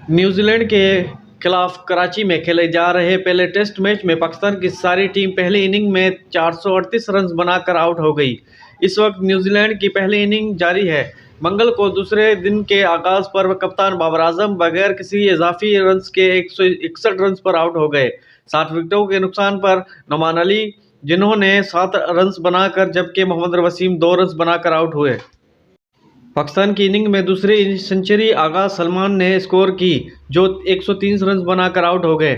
New Zealand के खिलाफ कराची में खेले जा रहे पहले टेस्ट मैच में पाकिस्तान की सारी टीम पहली इनिंग में 438 रन बनाकर आउट हो गई। इस वक्त न्यूजीलैंड की पहली इनिंग जारी है। मंगल को दूसरे दिन के आगाज पर कप्तान बाबर आजम बगैर किसी इजाफी रन के 161 रन पर आउट हो गए। 7 विकेटों के नुकसान पर नोमान अली जिन्होंने 7 रन बनाकर, जबकि मोहम्मद वसीम 2 रन बनाकर आउट हुए। पाकिस्तान की इनिंग में दूसरी सेंचुरी आगा सलमान ने स्कोर की, जो 130 रन बनाकर आउट हो गए।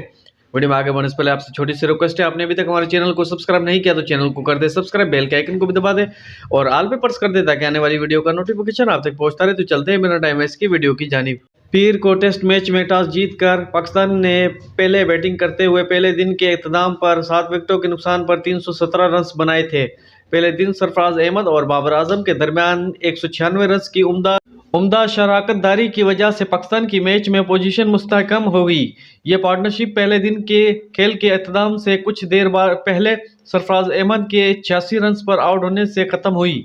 वीडियो में आगे बढ़ने से पहले आपसे छोटी सी रिक्वेस्ट है, आपने अभी तक हमारे चैनल को सब्सक्राइब नहीं किया तो चैनल को कर दे सब्सक्राइब, बेल के आइकन को भी दबा दे और ऑल पे प्रेस कर दे ताकि आने वाली वीडियो का नोटिफिकेशन आप तक पहुंचता रहे। तो चलते हैं बिना टाइम वेस्ट की वीडियो की जानिब। पीर को टेस्ट मैच में टॉस जीतकर पाकिस्तान ने पहले बैटिंग करते हुए पहले दिन के इख्तिताम पर 7 विकेटों के नुकसान पर 317 रन बनाए थे। पहले दिन सरफराज अहमद और बाबर आजम के दरमियान 196 रन की उम्दा शराकतदारी की वजह से पाकिस्तान की मैच में पोजीशन मुस्तहकम हो गई। ये पार्टनरशिप पहले दिन के खेल के इख्तिताम से कुछ देर पहले सरफराज अहमद के 86 रन पर आउट होने से खत्म हुई।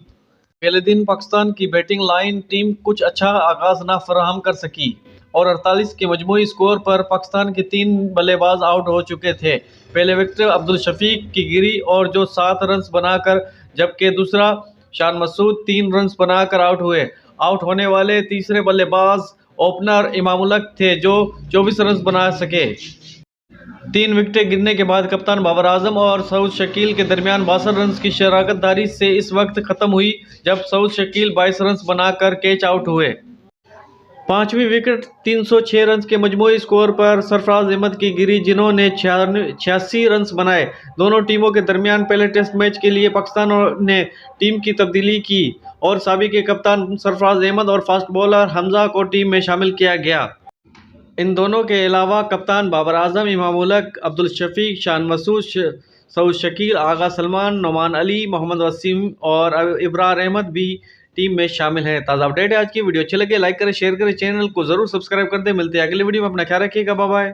पहले दिन पाकिस्तान की बैटिंग लाइन टीम कुछ अच्छा आगाज ना फराहम कर सकी और 48 के मजमूई स्कोर पर पाकिस्तान के 3 बल्लेबाज आउट हो चुके थे। पहले विकेट अब्दुल शफीक की गिरी और जो 7 रन बनाकर, जबकि दूसरा शान मसूद 3 रन बनाकर आउट हुए। आउट होने वाले तीसरे बल्लेबाज ओपनर इमामुल थे जो 24 रन बना सके। 3 विकेटें गिरने के बाद कप्तान बाबर आजम और सऊद शकील के दरमियान 62 रन की शराकतदारी से इस वक्त खत्म हुई, जब सऊद शकील 22 रन बनाकर कैच आउट हुए। पांचवी विकेट 306 रन के मजमूई स्कोर पर सरफराज अहमद की गिरी, जिन्होंने 86 रन बनाए। दोनों टीमों के दरमियान पहले टेस्ट मैच के लिए पाकिस्तान ने टीम की तब्दीली की और साबिक कप्तान सरफराज अहमद और फास्ट बॉलर हमजा को टीम में शामिल किया गया। इन दोनों के अलावा कप्तान बाबर आजम, इमामुल हक, अब्दुल शफीक, शान मसूद, सऊद शकील, आगा सलमान, नोमान अली, मोहम्मद वसीम और इब्रार अहमद भी टीम में शामिल हैं। ताज़ा अपडेट है आज की वीडियो अच्छी लगे लाइक करें, शेयर करें, चैनल को जरूर सब्सक्राइब कर दें। मिलते हैं अगली वीडियो में, अपना ख्याल रखिएगा, बाय बाय।